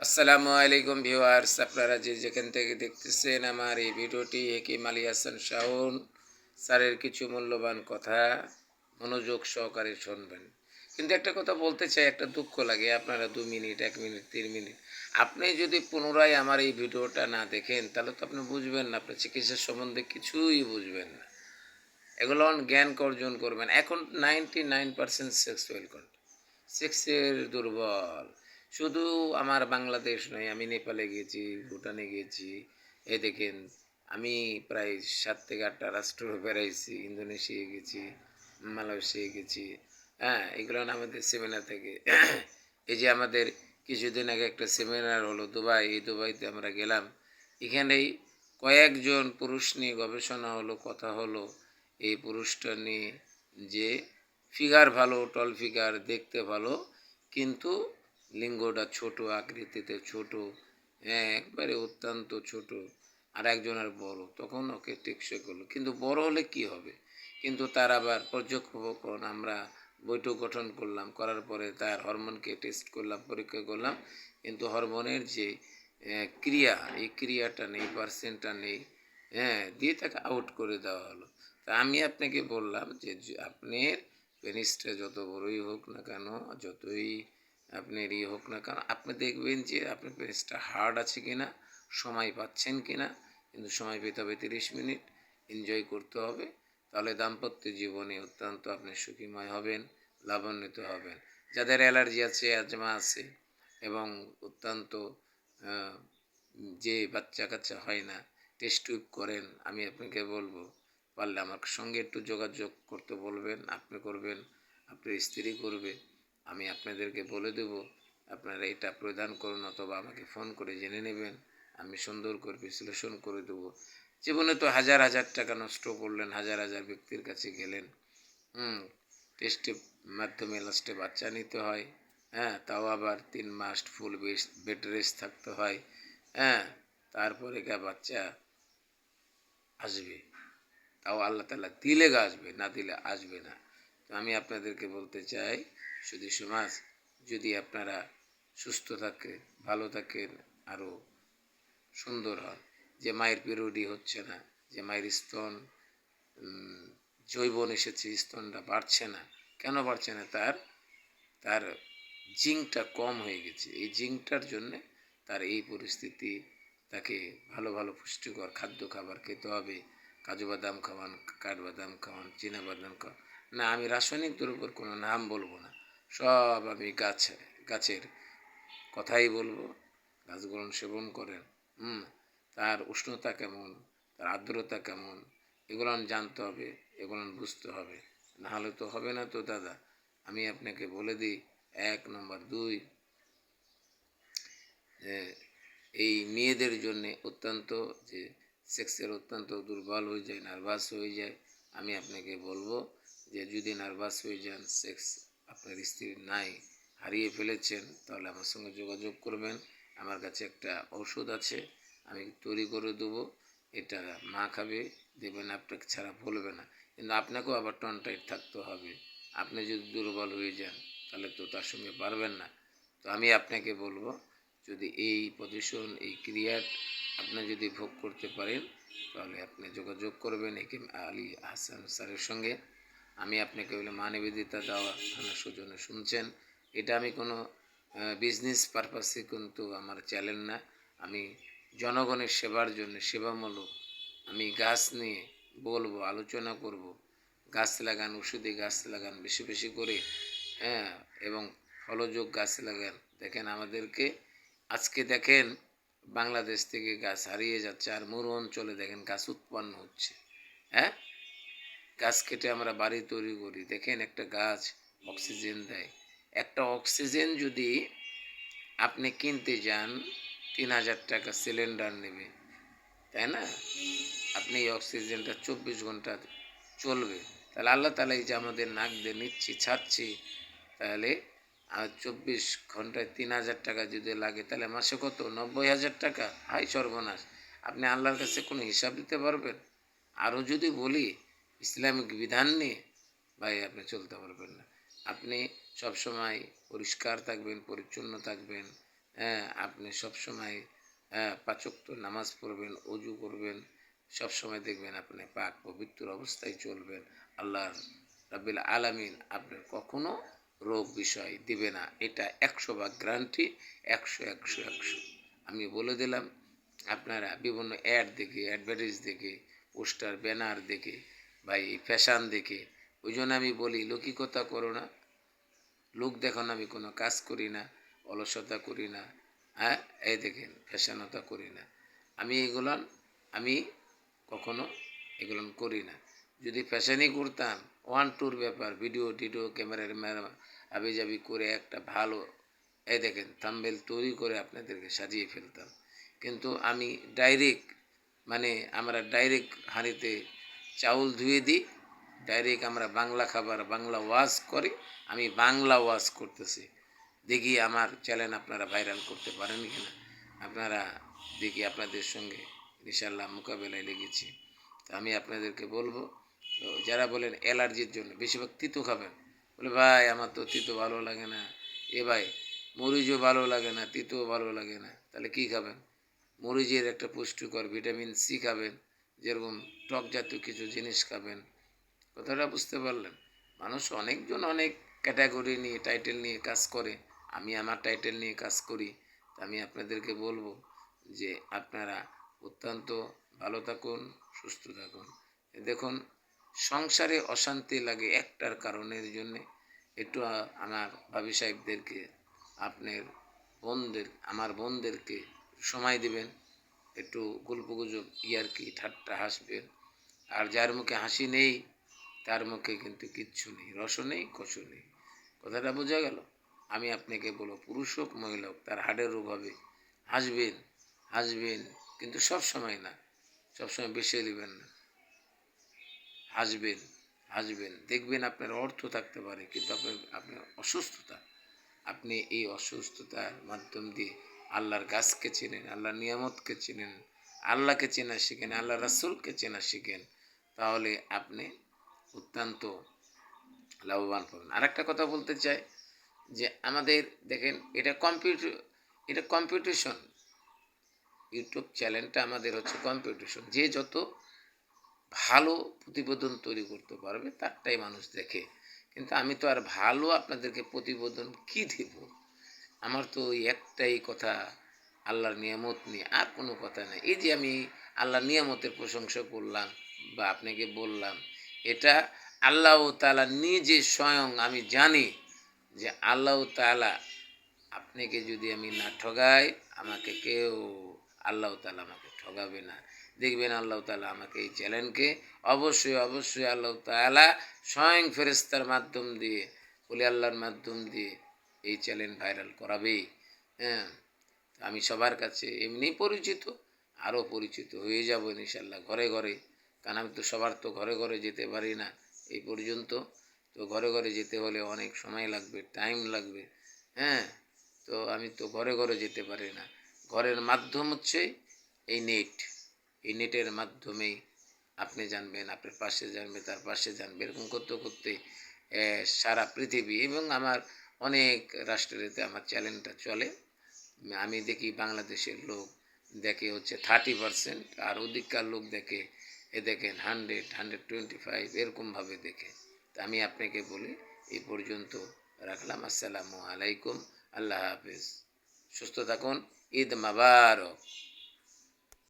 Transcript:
আসসালামু আলাইকুম ভিউয়ার্স, আপনারা যে যেখান থেকে দেখতেছেন আমার এই ভিডিওটি, হেকিম আলী হাসান শাওন স্যারের কিছু মূল্যবান কথা মনোযোগ সহকারে শুনবেন। কিন্তু একটা কথা বলতে চাই, একটা দুঃখ লাগে, আপনারা 2 মিনিট, 1 মিনিট, 3 মিনিট আপনি যদি পুনরায় আমার এই ভিডিওটা না দেখেন তাহলে তো আপনি বুঝবেন না, আপনার চিকিৎসা সম্বন্ধে কিছুই বুঝবেন না। এগুলো জ্ঞান অর্জন করবেন। এখন 99% সেক্সুয়াল কন্ট্যাক্ট, সেক্সের দুর্বল। শুধু আমার বাংলাদেশ নয়, আমি নেপালে গেছি, ভুটানে গেছি, এই দেখেন আমি প্রায় 7 থেকে 8টা রাষ্ট্র বেড়াইছি, ইন্দোনেশিয়া গেছি, মালয়েশিয়া গেছি। হ্যাঁ, এগুলো আমাদের সেমিনার থেকে এই যে আমাদের কিছুদিন আগে একটা সেমিনার হলো দুবাই, এই দুবাইতে আমরা গেলাম। এখানেই কয়েকজন পুরুষ নিয়ে গবেষণা হলো, কথা হলো এই পুরুষটা নিয়ে, যে ফিগার ভালো, টল ফিগার, দেখতে ভালো, কিন্তু লিঙ্গটা ছোট, আকৃতিতে ছোট, হ্যাঁ একবারে অত্যন্ত ছোট। আর একজনের বড়, তখন ওকে টেকসই করলো। কিন্তু বড় হলে কি হবে? কিন্তু তার আবার পর্যবেক্ষণ আমরা বৈঠক গঠন করলাম, করার পরে তার হরমোনকে টেস্ট করলাম, পরীক্ষা করলাম, কিন্তু হরমোনের যে ক্রিয়া, এই ক্রিয়াটা নেই, পার্সেন্টটা নেই। হ্যাঁ, দিয়ে তাকে আউট করে দেওয়া হলো। তা আমি আপনাকে বললাম যে আপনার পেনিসটা যত বড়ই হোক না কেন, যতই আপনার হোক না কেন, আপনি দেখবেন যে আপনার পেনিসটা হার্ড আছে কিনা, সময় পাচ্ছেন কিনা। কিন্তু সময় পেতে হবে 30 মিনিট, এনজয় করতে হবে, তাহলে দাম্পত্য জীবনে অত্যন্ত আপনি সুখীময় হবেন, লাভান্বিত হবেন। যাদের অ্যালার্জি আছে, অ্যাজমা আছে, এবং অত্যন্ত যে বাচ্চা কাচ্চা হয় না, টেস্ট টিউব করেন, আমি আপনাকে বলবো পারলে আমার সঙ্গে একটু যোগাযোগ করতে বলবেন, আপনি করবেন, আপনার স্ত্রী করবে, আমি আপনাদেরকে বলে দেব, আপনারা এটা প্রদান করুন, অথবা আমাকে ফোন করে জেনে নেবেন, আমি সুন্দর করে বিশ্লেষণ করে দেবো। জীবনে তো হাজার হাজার টাকা নষ্ট করলেন, হাজার হাজার ব্যক্তির কাছে গেলেন, টেস্টের মাধ্যমে লাস্টে বাচ্চা নিতে হয়। হ্যাঁ, তাও আবার 3 মাস ফুল বেড রেস্ট থাকতে হয়। হ্যাঁ, তারপরে বাচ্চা আসবে, তাও আল্লাহ তাআলা দিলে আসবে, না দিলে আসবে না। তো আমি আপনাদেরকে বলতে চাই, শুধু সমাজ যদি আপনারা সুস্থ থাকে, ভালো থাকেন, আরও সুন্দর হন। যে মায়ের পিরিয়ডই হচ্ছে না, যে মায়ের স্তন জৈবন এসেছে, স্তনটা বাড়ছে না, কেন বাড়ছে না? তার তার জিঙ্কটা কম হয়ে গেছে। এই জিঙ্কটার জন্যে তার এই পরিস্থিতি। তাকে ভালো ভালো পুষ্টিকর খাদ্য খাবার খেতে হবে। কাজু বাদাম খাওয়ান, কাঠবাদাম খাওয়ান, বাদাম খাওয়ান। না, আমি রাসায়নিক দ্রব্যের কোনো নাম বলবো না, সব আমি গাছের কথাই বলবো। গাছগুলো সেবন করেন। তার উষ্ণতা কেমন, তার আর্দ্রতা কেমন, এগুলো জানতে হবে, এগুলো বুঝতে হবে, নাহলে তো হবে না তো দাদা। আমি আপনাকে বলে দিই, 1 নম্বর, 2, এই মেয়েদের জন্যে অত্যন্ত, যে সেক্সের অত্যন্ত দুর্বল হয়ে যায়, নার্ভাস হয়ে যায়, আমি আপনাকে বলবো যে যদি নার্ভাস হয়ে যান, সেক্স আপনার স্ত্রীর নাই, হারিয়ে ফেলেছেন, তাহলে আমার সঙ্গে যোগাযোগ করবেন। আমার কাছে একটা ঔষধ আছে, আমি তৈরি করে দেবো। এটা মা খাবে, দেবেন, আপনাকে ছাড়া বলবে না। কিন্তু আপনাকেও আবার টনটাইট থাকতে হবে। আপনি যদি দুর্বল হয়ে যান তাহলে তো তার সঙ্গে পারবেন না। তো আমি আপনাকে বলবো, যদি এই পজিশন, এই ক্রিয়ার আপনি যদি ভোগ করতে পারেন, তাহলে আপনি যোগাযোগ করবেন হেকিম আলী হাসান স্যারের সঙ্গে। আমি আপনাকে বলে মা নিবেদিতা দেওয়া থানা সৌজন্যে শুনছেন। এটা আমি কোনো বিজনেস পারপাসে কিন্তু আমার চ্যানেল না। আমি জনগণের সেবার জন্য, সেবামূলক আমি গাছ নিয়ে বলবো, আলোচনা করব। গাছ লাগান, ওষুধি গাছ লাগান বেশি বেশি করে, হ্যাঁ, এবং ফলযোগ গাছ লাগান। দেখেন আমাদেরকে আজকে দেখেন বাংলাদেশ থেকে গাছ হারিয়ে যাচ্ছে, আর মরু অঞ্চলে দেখেন গাছ উৎপন্ন হচ্ছে। হ্যাঁ, গাছ কেটে আমরা বাড়ি তৈরি করি। দেখেন একটা গাছ অক্সিজেন দেয়। একটা অক্সিজেন যদি আপনি কিনতে যান, 3000 টাকা সিলিন্ডার নেবে, তাই না? আপনি এই অক্সিজেনটা 24 ঘন্টা চলবে। তাহলে আল্লাহ তাআলা এই যে আমাদের নাক দিয়ে নিচ্ছি, ছাড়ছি, তাহলে 24 ঘন্টায় 3000 টাকা যদি লাগে, তাহলে মাসে কত? 90,000 টাকা। হাই সর্বনাশ! আপনি আল্লাহর কাছে কোনো হিসাব দিতে পারবেন? আরও যদি বলি ইসলামিক বিধান নিয়ে, ভাই আপনি চলতে পারবেন না। আপনি সবসময় পরিষ্কার থাকবেন, পরিচ্ছন্ন থাকবেন, হ্যাঁ, আপনি সবসময় পাঁচ ওয়াক্ত নামাজ পড়বেন, অজু করবেন, সবসময় দেখবেন আপনি পাক পবিত্র অবস্থায় চলবেন। আল্লাহ রাব্বিল আলামিন আপনার কখনো রোগ বিষয় দিবে না, এটা 100 ভাগ গ্যারান্টি, 100 আমি বলে দিলাম। আপনারা বিভিন্ন অ্যাড দেখে, অ্যাডভার্টাইজ দেখে, পোস্টার ব্যানার দেখে বা এই ফ্যাশন দেখে, ওই জন্য আমি বলি লৌকিকতা করো না, লোক দেখানো আমি কোনো কাজ করি না, অলসতা করি না। হ্যাঁ, এই দেখেন ফ্যাশনতা করি না, আমি কখনো এগুলো করি না। যদি ফ্যাশনই করতাম, ওয়ান টুর ব্যাপার, ভিডিও টিডিও ক্যামেরার আবিজাবি করে একটা ভালো এই দেখেন থাম্বনেল তৈরি করে আপনাদেরকে সাজিয়ে ফেলতাম। কিন্তু আমি ডাইরেক্ট, মানে আমরা ডাইরেক্ট হাঁড়িতে চাউল ধুয়ে দিই, ডাইরেক্ট আমরা বাংলা খাবার, বাংলা ওয়াজ করি। আমি বাংলা ওয়াজ করতেছি, দেখি আমার চ্যানেল আপনারা ভাইরাল করতে পারেন কিনা। আপনারা দেখি আপনাদের সঙ্গে ইনশাল্লাহ মোকাবেলায় লেগেছি। তো আমি আপনাদেরকে বলবো, তো যারা বলেন অ্যালার্জির জন্য বেশিরভাগ তিতো খাবেন, বলে ভাই আমার তো তিতো ভালো লাগে না, এ ভাই মরিচও ভালো লাগে না, তিতোও ভালো লাগে না, তাহলে কী খাবেন? মরিচের একটা পুষ্টিকর ভিটামিন সি খাবেন, যেরকম টক জাতীয় কিছু জিনিস খাবেন। কথাটা বুঝতে পারলেন? মানুষ অনেকজন অনেক ক্যাটাগরি নিয়ে, টাইটেল নিয়ে কাজ করে, আমি আমার টাইটেল নিয়ে কাজ করি। আমি আপনাদেরকে বলবো যে আপনারা অত্যন্ত ভালো থাকুন, সুস্থ থাকুন। দেখুন, সংসারে অশান্তি লাগে একটার কারণের জন্যে। একটু আমার ভাবি সাহেবদেরকে, আপনার আমার বোনদেরকে সময় দিবেন, একটু গল্পগুজব ইয়ার্কি ঠাট্টা হাসবেন। আর যার মুখে হাসি নেই তার মুখে কিন্তু কিচ্ছু নেই, রসও নেই, কষও নেই। কথাটা বোঝা গেল? আমি আপনাকে বলবো, পুরুষ হোক মহিলা হোক, তার হাড়ের রোগ হবে, হাসবেন, হাসবেন, কিন্তু সব সময় না, সবসময় বেশি নেবেন না, হাসবেন, হাসবেন, দেখবেন আপনার অর্থ থাকতে পারে, কিন্তু আপনার অসুস্থতা, আপনি এই অসুস্থতার মাধ্যম দিয়ে আল্লাহর গাছকে চেনেন, আল্লাহর নিয়ামতকে চেনেন, আল্লাহকে চেনা শিখেন, আল্লাহ রাসূলকে চেনা শিখেন, তাহলে আপনি অত্যন্ত লাভবান পাবেন। আর একটা কথা বলতে চাই যে আমাদের দেখেন, এটা কম্পিটিশন। ইউটিউব চ্যানেলটা আমাদের হচ্ছে কম্পিটিশন, যে যত ভালো প্রতিবেদন তৈরি করতে পারবে তারটাই মানুষ দেখে। কিন্তু আমি তো আর ভালো আপনাদেরকে প্রতিবেদন কি দেব? আমার তো ওই একটাই কথা, আল্লাহর নিয়ামত নিয়ে, আর কোনো কথা নেই। এই যে আমি আল্লাহর নিয়ামতের প্রশংসা করলাম বা আপনাকে বললাম, এটা আল্লাহ তাআলা নিজে স্বয়ং, আমি জানি যে আল্লাহ তাআলা আপনাকে যদি আমি না ঠগাই, আমাকে কেউ, আল্লাহ তাআলা আমাকে ঠগাবে না। দেখবেন আল্লাহ তাআলা আমাকে এই চ্যানেলকে অবশ্যই আল্লাহ তাআলা স্বয়ং ফেরেশতার মাধ্যম দিয়ে, ওলি আল্লাহর মাধ্যম দিয়ে এই চ্যানেল ভাইরাল করাবেই। হ্যাঁ, আমি সবার কাছে এমনি পরিচিত, আরও পরিচিত হয়ে যাব ইনশাল্লাহ, ঘরে ঘরে। কারণ আমি তো সবার তো ঘরে ঘরে যেতে পারি না এই পর্যন্ত। তো ঘরে ঘরে যেতে হলে অনেক সময় লাগবে, টাইম লাগবে। হ্যাঁ, তো আমি তো ঘরে ঘরে যেতে পারি না। ঘরের মাধ্যম হচ্ছে এই নেট, এই নেটের মাধ্যমেই আপনি জানবেন, আপনার পাশে জানবে, তার পাশে জানবে, এরকম করতে করতে সারা পৃথিবী এবং আমার অনেক রাষ্ট্রেতে আমার চ্যানেলটা চলে। আমি দেখি বাংলাদেশের লোক দেখে হচ্ছে 30%, আর অধিককার লোক দেখে, দেখেন 100, 125 এরকমভাবে দেখে। তা আমি আপনাকে বলি, এই পর্যন্ত রাখলাম। আসসালামু আলাইকুম, আল্লাহ হাফেজ, সুস্থ থাকুন, ঈদ মাবারক।